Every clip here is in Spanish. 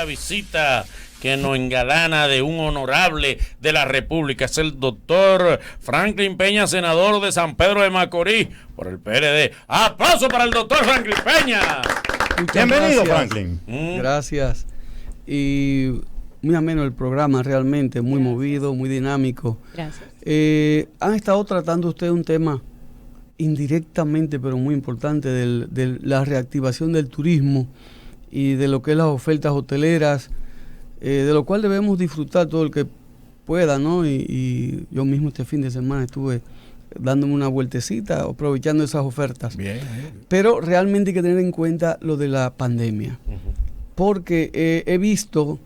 esta visita que nos engalana de un honorable de la República. Es el doctor Franklin Peña, senador de San Pedro de Macorís por el PLD. ¡Aplauso para el doctor Franklin Peña! Bienvenido, Franklin. Gracias. Y muy ameno el programa, realmente, muy movido, muy dinámico. Gracias. Han estado tratando ustedes un tema indirectamente, pero muy importante, de la reactivación del turismo y de lo que es las ofertas hoteleras, de lo cual debemos disfrutar todo el que pueda, ¿no? Y yo mismo este fin de semana estuve dándome una vueltecita, aprovechando esas ofertas. Bien. Pero realmente hay que tener en cuenta lo de la pandemia, porque he visto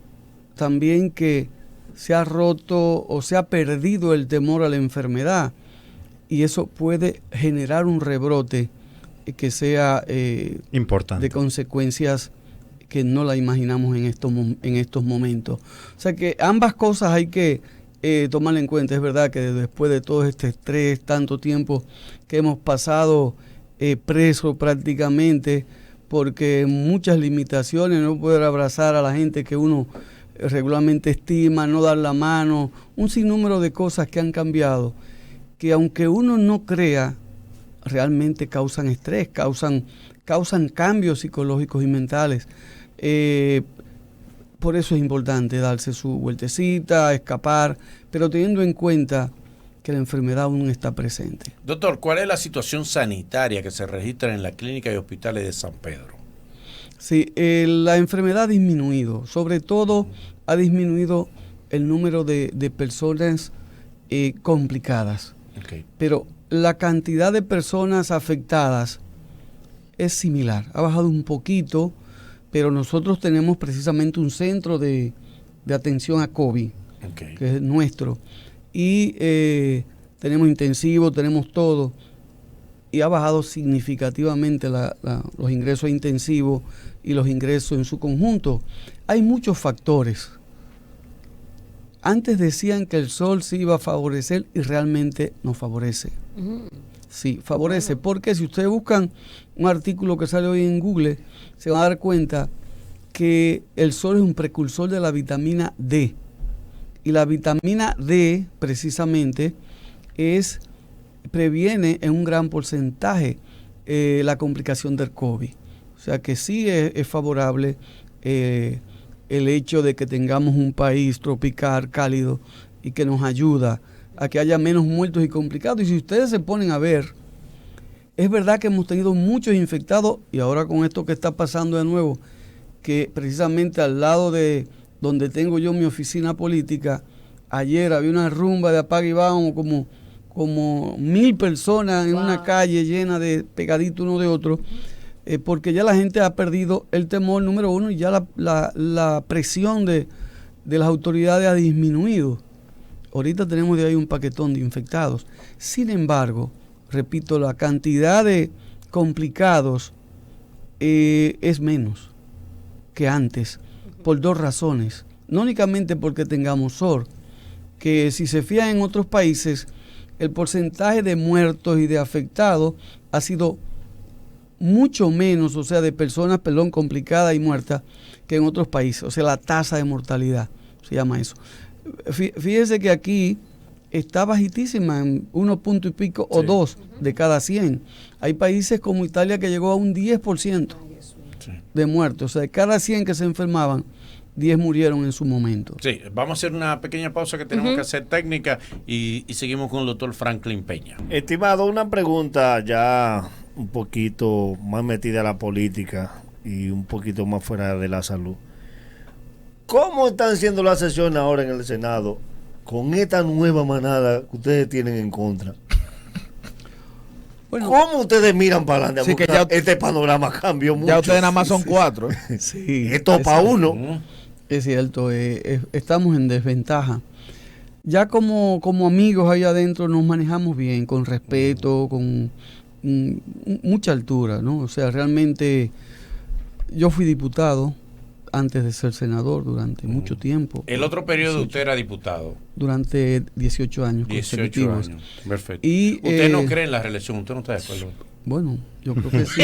también que se ha roto o se ha perdido el temor a la enfermedad, y eso puede generar un rebrote que sea importante, de consecuencias que no la imaginamos en estos momentos. O sea que ambas cosas hay que tomar en cuenta. Es verdad que después de todo este estrés, tanto tiempo que hemos pasado presos prácticamente, porque muchas limitaciones, no poder abrazar a la gente que uno regularmente estima, no dar la mano, un sinnúmero de cosas que han cambiado, que aunque uno no crea, realmente causan estrés, causan cambios psicológicos y mentales. Por eso es importante darse su vueltecita, escapar, pero teniendo en cuenta que la enfermedad aún está presente. Doctor, ¿cuál es la situación sanitaria que se registra en la clínica y hospitales de San Pedro? Sí, la enfermedad ha disminuido, sobre todo ha disminuido el número de personas complicadas. Okay. Pero la cantidad de personas afectadas es similar, ha bajado un poquito, pero nosotros tenemos precisamente un centro de atención a COVID, Okay, que es nuestro, y tenemos intensivo, tenemos todo, y ha bajado significativamente los ingresos intensivos y los ingresos en su conjunto. Hay muchos factores. Antes decían que el sol sí iba a favorecer y realmente nos favorece. Sí, favorece, porque si ustedes buscan un artículo que sale hoy en Google, se van a dar cuenta que el sol es un precursor de la vitamina D. Y la vitamina D, precisamente, previene en un gran porcentaje la complicación del COVID. O sea que sí es favorable el hecho de que tengamos un país tropical, cálido, y que nos ayuda a que haya menos muertos y complicados. Y si ustedes se ponen a ver, es verdad que hemos tenido muchos infectados, y ahora con esto que está pasando de nuevo, que precisamente al lado de donde tengo yo mi oficina política, ayer había una rumba de apaga y vamos, como 1,000 personas en una calle llena de pegaditos uno de otro, porque ya la gente ha perdido el temor, número uno, y ya la presión de las autoridades ha disminuido. Ahorita tenemos de ahí un paquetón de infectados. Sin embargo, repito, la cantidad de complicados es menos que antes, por dos razones. No únicamente porque tengamos SOR, que si se fijan en otros países, el porcentaje de muertos y de afectados ha sido mucho menos, o sea, de personas, complicadas y muertas, que en otros países. O sea, la tasa de mortalidad, se llama eso. Fíjese que aquí está bajitísima, en 1 punto y pico o 2 de cada 100. Hay países como Italia que llegó a un 10% de muertos. O sea, de cada 100 que se enfermaban, 10 murieron en su momento. Sí, vamos a hacer una pequeña pausa que tenemos que hacer técnica y seguimos con el doctor Franklin Peña. Estimado, una pregunta ya un poquito más metida a la política y un poquito más fuera de la salud. ¿Cómo están siendo las sesiones ahora en el Senado con esta nueva manada que ustedes tienen en contra? Bueno, ¿cómo ustedes miran para adelante? Sí, que ya, este panorama cambió mucho. Ya ustedes nada más son 4. Sí, esto para uno. Es cierto, estamos en desventaja. Ya como amigos ahí adentro nos manejamos bien, con respeto, con mucha altura, ¿no? O sea, realmente yo fui diputado antes de ser senador durante mucho tiempo. El otro periodo usted era diputado. Durante 18 años 18 consecutivos. años, perfecto. Y, ¿Usted no cree en la reelección? ¿Usted no está de acuerdo? Bueno, yo creo que sí.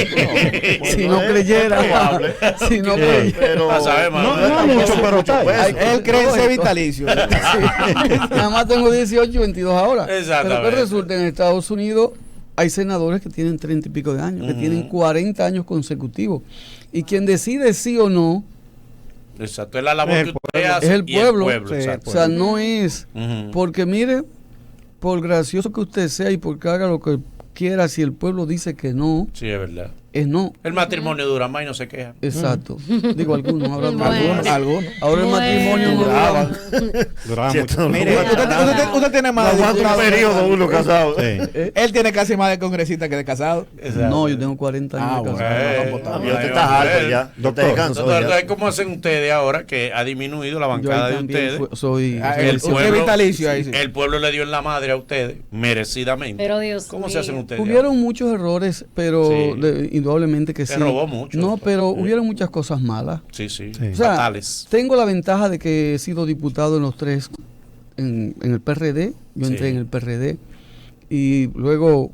Si no creyera. Si no creyera. Pero no mucho, pero está ahí. Él cree en ser vitalicio. Nada más tengo 18 y 22 ahora. Exactamente. Pero que resulta, en Estados Unidos hay senadores que tienen 30 y pico de años, que tienen 40 años consecutivos. Y quien decide sí o no, exacto, es la labor que usted hace. es el y pueblo. exacto. O sea, no es Ujú. porque mire, por gracioso que usted sea y porque haga lo que quiera, si el pueblo dice que no, Sí, es verdad. es no. El matrimonio dura más y no se queja. Exacto. Digo algunos, ahora no. Bueno. Algunos. Ahora el matrimonio no Duraba. Duraba Sí, mucho. esto no Mire, dura usted tiene más de aguanta un periodo uno casado. Sí. Él tiene casi más de congresista que de casado. No, yo tengo 40 años de bueno. casado. Yo te estás alto ya. No te descanso Doctor, ya. ¿cómo hacen ustedes ahora que ha disminuido la Yo bancada ahí de también ustedes? soy Usted es vitalicio ahí. Sí. El pueblo le dio en la madre a ustedes, merecidamente. Pero Dios ¿Cómo se mío. hacen ustedes? Hubieron muchos errores, pero Sí. indudablemente que Se sí. robó mucho. No, pero Sí. hubieron muchas cosas malas. Sí, sí, Sí. O sea, fatales. tengo la ventaja de que he sido diputado en los tres, en el PRD. Yo entré Sí. en el PRD y luego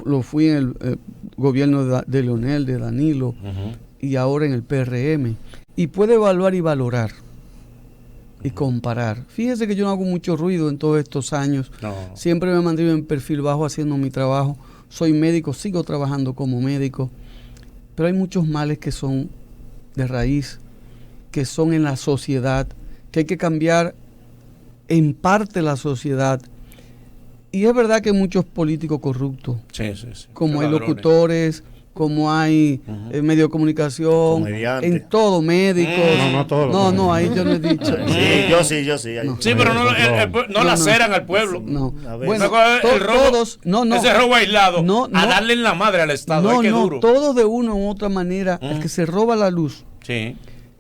lo fui en el gobierno de Leonel, de Danilo, Ujú. y ahora en el PRM. Y puede evaluar y valorar y comparar. Fíjese que yo no hago mucho ruido en todos estos años. No. Siempre me he mantenido en perfil bajo haciendo mi trabajo. Soy médico, sigo trabajando como médico. Pero hay muchos males que son de raíz, que son en la sociedad, que hay que cambiar en parte la sociedad. Y es verdad que hay muchos políticos corruptos, Sí, sí, sí. como hay Ladrones. locutores, como hay Ujú. medios de comunicación, Comediantes. en todo, médicos. No No, todos. ahí yo no he dicho. Sí, yo sí. No. Sí, pero no No, laceran al pueblo. No. A ver. Bueno, El robo- todos, no. Ese robo aislado. No, a no. darle en la madre al Estado. No, Ay, qué no, duro. todos de una u otra manera. El que se roba la luz, Sí.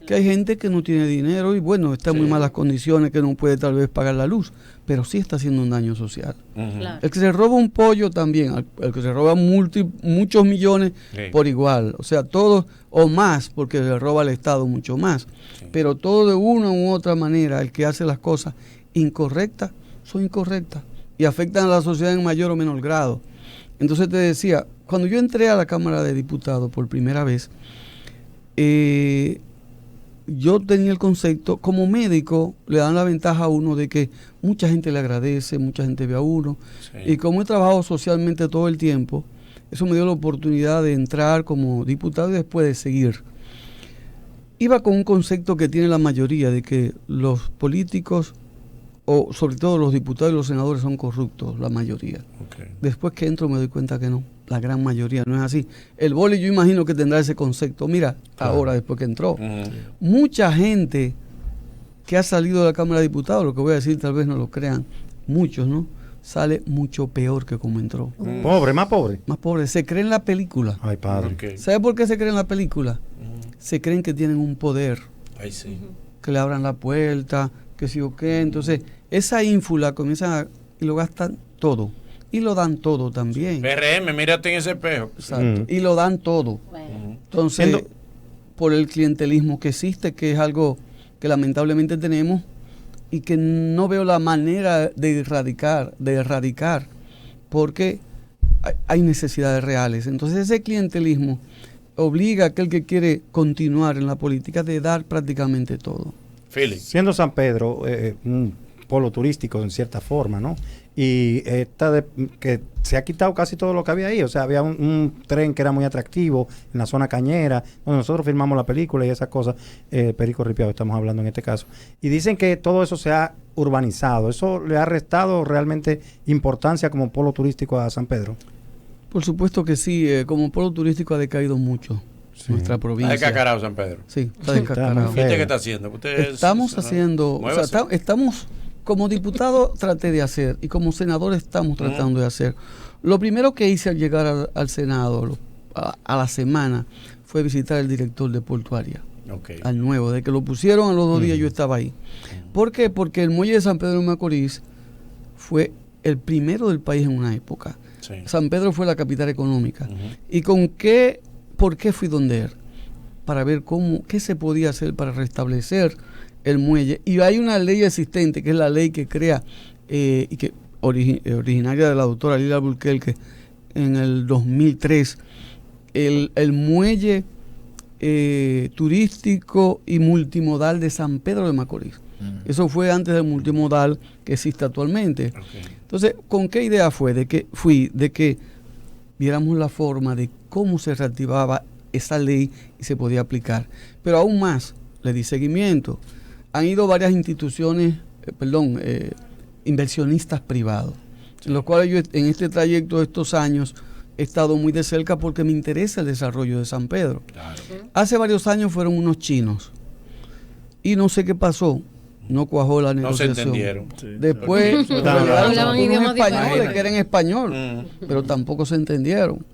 que hay gente que no tiene dinero y bueno, está en muy malas condiciones, que no puede tal vez pagar la luz, pero sí está haciendo un daño social. Ujú. Claro. El que se roba un pollo también, el que se roba muchos millones Sí. por igual, o sea, todos o más, porque le roba al Estado mucho más, Sí. pero todo de una u otra manera, el que hace las cosas incorrectas, son incorrectas y afectan a la sociedad en mayor o menor grado. Entonces te decía, cuando yo entré a la Cámara de Diputados por primera vez, yo tenía el concepto, como médico, le dan la ventaja a uno de que mucha gente le agradece, mucha gente ve a uno. Sí. Y como he trabajado socialmente todo el tiempo, eso me dio la oportunidad de entrar como diputado y después de seguir. Iba con un concepto que tiene la mayoría, de que los políticos, o sobre todo los diputados y los senadores, son corruptos, la mayoría. Ok. Después que entro me doy cuenta que no, la gran mayoría no es así. El Boli yo imagino que tendrá ese concepto. Mira, ahora después que entró. Ujú. Mucha gente que ha salido de la Cámara de Diputados, lo que voy a decir tal vez no lo crean, muchos, ¿no? Sale mucho peor que como entró. Pobre, más pobre. Más pobre, se cree en la película. Ay, padre. Ok. ¿Sabe por qué se cree en la película? Ujú. Se creen que tienen un poder, Ay, sí. que le abran la puerta, que sí o qué. Entonces, esa ínfula comienza y lo gastan todo. Y lo dan todo también. PRM, mírate en ese espejo. Exacto. Y lo dan todo. Bueno. Entonces, Siendo- por el clientelismo que existe, que es algo que lamentablemente tenemos y que no veo la manera de erradicar, porque hay necesidades reales. Entonces, ese clientelismo obliga a aquel que quiere continuar en la política de dar prácticamente todo. Philly. Siendo San Pedro un polo turístico en cierta forma, ¿no? Y que se ha quitado casi todo lo que había ahí. O sea, había un tren que era muy atractivo en la zona cañera, donde nosotros filmamos la película y esas cosas. Perico Ripiado estamos hablando en este caso. Y dicen que todo eso se ha urbanizado. ¿Eso le ha restado realmente importancia como polo turístico a San Pedro? Por supuesto que sí, como polo turístico ha decaído mucho nuestra Está provincia. descacarado San Pedro. Sí, está Sí, descacarado. está muy ¿Viste qué está haciendo? Usted Estamos haciendo, o sea, Muévase. estamos, como diputado traté de hacer y como senador estamos tratando de hacer. Lo primero que hice al llegar al Senado a la semana fue visitar al director de Portuaria, Ok. al nuevo. De que lo pusieron a los 2 días yo estaba ahí. ¿Por qué? Porque el muelle de San Pedro de Macorís fue el primero del país en una época. Sí. San Pedro fue la capital económica. Ujú. ¿Y por qué fui donde él? Para ver qué se podía hacer para restablecer el muelle. Y hay una ley existente, que es la ley que crea, y que originaria de la doctora Lila Alburquerque, en el 2003 el muelle turístico y multimodal de San Pedro de Macorís. Eso fue antes del multimodal que existe actualmente. Okay. Entonces, ¿con qué idea fue? De que viéramos la forma de cómo se reactivaba esa ley y se podía aplicar. Pero aún más, le di seguimiento. Han ido varias instituciones, inversionistas privados, en los cuales yo en este trayecto de estos años he estado muy de cerca porque me interesa el desarrollo de San Pedro. Claro. Hace varios años fueron unos chinos y no sé qué pasó, no cuajó la negociación. No se entendieron. Sí, Después Hablaban idiomas españoles diferentes. que eran español, pero tampoco se entendieron.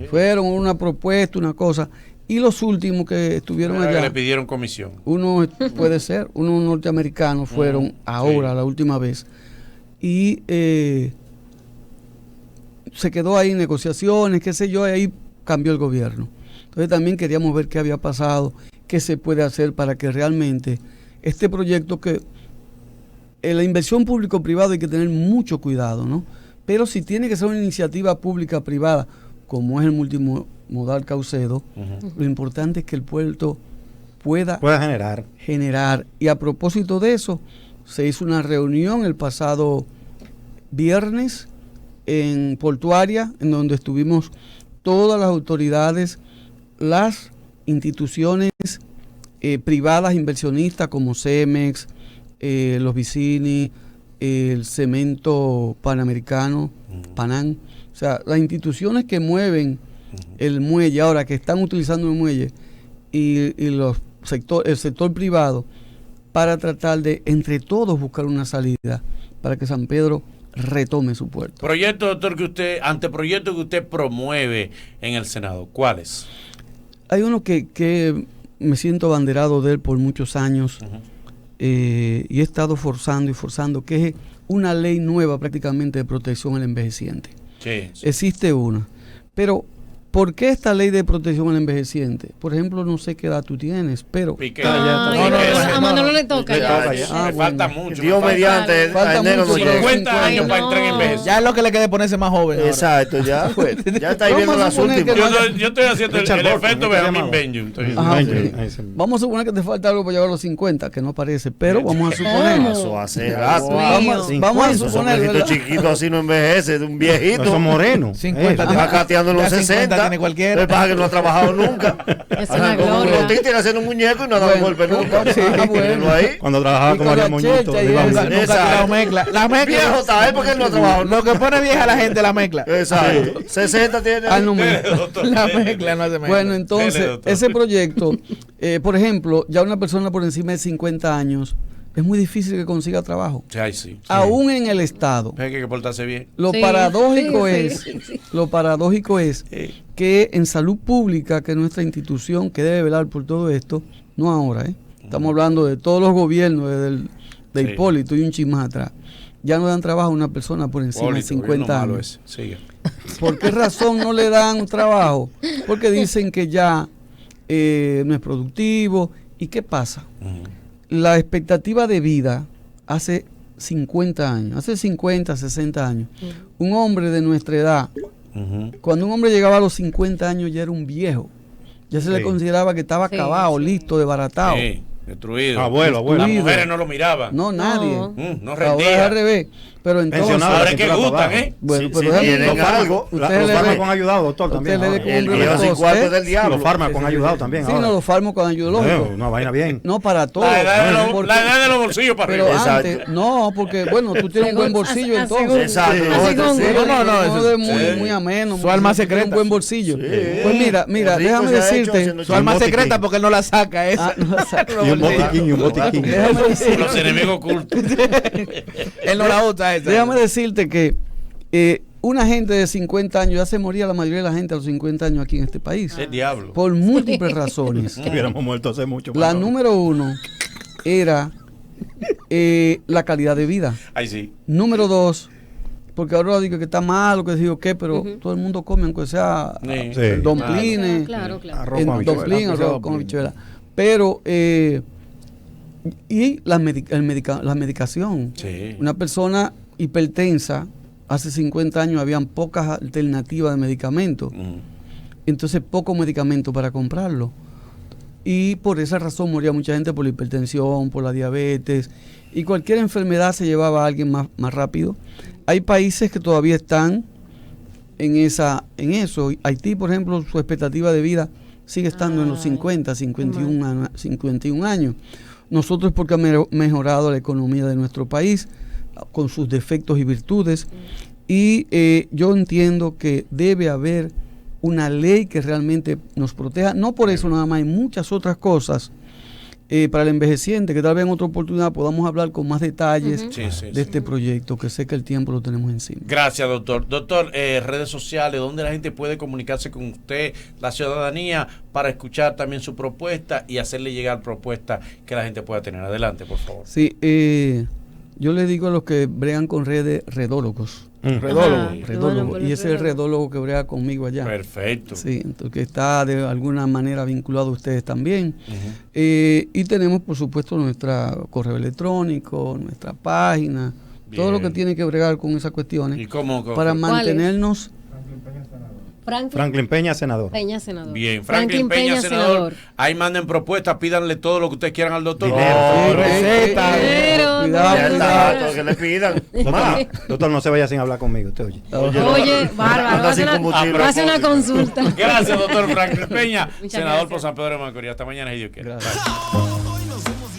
Fueron una propuesta, una cosa. Y los últimos que estuvieron Era que allá, le pidieron comisión. uno puede ser, unos norteamericanos fueron ahora, la última vez. Y se quedó ahí en negociaciones, qué sé yo, y ahí cambió el gobierno. Entonces también queríamos ver qué había pasado, qué se puede hacer para que realmente este proyecto que en la inversión público-privada hay que tener mucho cuidado, ¿no? Pero si tiene que ser una iniciativa pública-privada, como es el multimodal Caucedo, lo importante es que el puerto pueda generar. Y a propósito de eso, se hizo una reunión el pasado viernes en Portuaria, en donde estuvimos todas las autoridades, las instituciones privadas inversionistas como Cemex, los Vicini, el Cemento Panamericano, Panam, o sea, las instituciones que mueven el muelle, ahora que están utilizando el muelle, y el sector privado, para tratar de entre todos buscar una salida para que San Pedro retome su puerto. Proyecto, doctor, anteproyecto que usted promueve en el Senado, ¿cuáles? Hay uno que me siento abanderado de él por muchos años, y he estado forzando, que es una ley nueva prácticamente de protección al envejeciente. Sí. Existe una, pero ¿por qué esta ley de protección al envejeciente? Por ejemplo, no sé qué edad tú tienes, pero... A Manolo le toca ya. Me falta mucho. Dios mediante, Falta a enero mucho, no llega. 50 años Ay, para no. entrar en envejecer. Ya es lo que le quede ponerse más joven. ahora. Exacto, ya. Ya está ahí viendo Vamos a las suponer que últimas. Yo estoy haciendo el Richard Burton, efecto ¿qué se Benjamin llamaba? Benjamin. Estoy- Ajá, vamos a suponer que te falta algo para llegar a los 50, que no parece, pero vamos a suponer... Eso hace rato. Vamos a Esos suponer, hombrecitos ¿verdad? chiquitos así no envejece, de un viejito. Son morenos. 50 Está cateando en los ya 50 60. tiene cualquiera. El pasa que no ha trabajado nunca. Es una Como un gloria. títere haciendo un muñeco y no ha dado un golpe nunca. sí, Mírenlo ahí. Cuando trabajaba Y con con María la Moñito. checha y íbamos- eso. Nunca ha Exacto. tirado mezcla. La mezcla. Viejo está él porque él no ha trabajado Lo nunca. que pone vieja la gente, la mezcla. Exacto. 60 tiene. No me... La mezcla no hace mezcla. Bueno, entonces, Dele, doctor. ese proyecto, por ejemplo, ya una persona por encima de 50 años, es muy difícil que consiga trabajo. Ay, sí. Aún en el Estado. Hay que portarse bien. Lo Sí, paradójico sí, es, sí. lo paradójico es que en salud pública, que es nuestra institución que debe velar por todo esto, no ahora, estamos hablando de todos los gobiernos, desde de Sí. Hipólito y un chin más atrás, ya no dan trabajo a una persona por encima de Polito, 50 gobierno malo años. ese. Sigue. ¿Por qué razón no le dan trabajo? Porque dicen que ya no es productivo. ¿Y qué pasa? La expectativa de vida hace 50 años, hace 50, 60 años, un hombre de nuestra edad, cuando un hombre llegaba a los 50 años ya era un viejo. Ya se le Sí. consideraba que estaba Sí, acabado, sí. listo, desbaratado. Sí, destruido. Abuelo. Las Destruido. mujeres no lo miraban. No, nadie. No. No Ahora es rendía. al revés. Pero entonces... Pensionado. Ahora es que Cintura para gustan, abajo. ¿eh? Bueno, Sí, pero sí, déjame- tienen algo. Los Ustedes le fármacos ven- han ayudado, doctor, también. Usted le ve ahora. como El hombre viejo sin precoz, cuarto ¿eh? del diablo. Los fármacos han ayudado también. Sí, ahora. no, los fármacos han ayudado, lógico. Una vaina bien. No para todo. La edad de los- Porque- la edad de los bolsillos para Pero arriba. Exacto. antes, no, porque bueno, tú tienes un buen bolsillo Así- así- entonces. Exacto. Así No, con- sí. No, eso de es- muy, sí. muy ameno. Su alma tú tienes secreta. un buen bolsillo. Sí. Pues mira, El rico déjame se ha hecho decirte. haciendo Su alma botiquín. secreta porque él no la saca esa. Ah, no, exacto. Y un botiquín. Déjame decirte- Los enemigos ocultos. Él no la usa esa. Déjame decirte que una gente de 50 años, ya se moría la mayoría de la gente a los 50 años aquí en este país. El diablo. Por múltiples razones. Hubiéramos muerto hace mucho. La Manolo. número uno era la calidad de vida. Ay, sí. Número dos, porque ahora digo que está malo, que digo qué, pero todo el mundo come, aunque sea Sí. Sí. el domplines, Claro, claro. Arroz con domplín, habichuela. arroz con habichuela. Pero, y la medicación. Sí. Una persona hipertensa, hace 50 años habían pocas alternativas de medicamentos. Entonces poco medicamento para comprarlo. Y por esa razón moría mucha gente por la hipertensión, por la diabetes. Y cualquier enfermedad se llevaba a alguien más rápido. Hay países que todavía están en eso. Haití, por ejemplo, su expectativa de vida sigue estando en los 50, 51 años. Nosotros, porque ha mejorado la economía de nuestro país, con sus defectos y virtudes, y yo entiendo que debe haber una ley que realmente nos proteja, no por eso nada más, hay muchas otras cosas para el envejeciente, que tal vez en otra oportunidad podamos hablar con más detalles de este proyecto, que sé que el tiempo lo tenemos encima. Gracias, doctor. Doctor, redes sociales, ¿dónde la gente puede comunicarse con usted, la ciudadanía, para escuchar también su propuesta y hacerle llegar propuestas que la gente pueda tener? Adelante, por favor. Sí, yo le digo a los que bregan con redes, redólogos. Redólogo. Y ese es el redólogo que brega conmigo allá. Perfecto. Sí, entonces que está de alguna manera vinculado a ustedes también. Y tenemos, por supuesto, nuestro correo electrónico, nuestra página, todo lo que tiene que bregar con esas cuestiones. ¿Y cómo? Para mantenernos... Franklin Peña, senador. Peña, senador. Bien, Franklin Peña, senador. Ahí manden propuestas, pídanle todo lo que ustedes quieran al doctor. Receta. Cuidado. Que le pidan. Doctor, no se vaya sin hablar conmigo, usted oye. Oye, bárbaro. Va a hacer una consulta. Gracias, doctor Franklin Peña, Muchas senador gracias. por San Pedro de Macorís. Hasta mañana, si Dios quiere. Gracias. Hoy nos hemos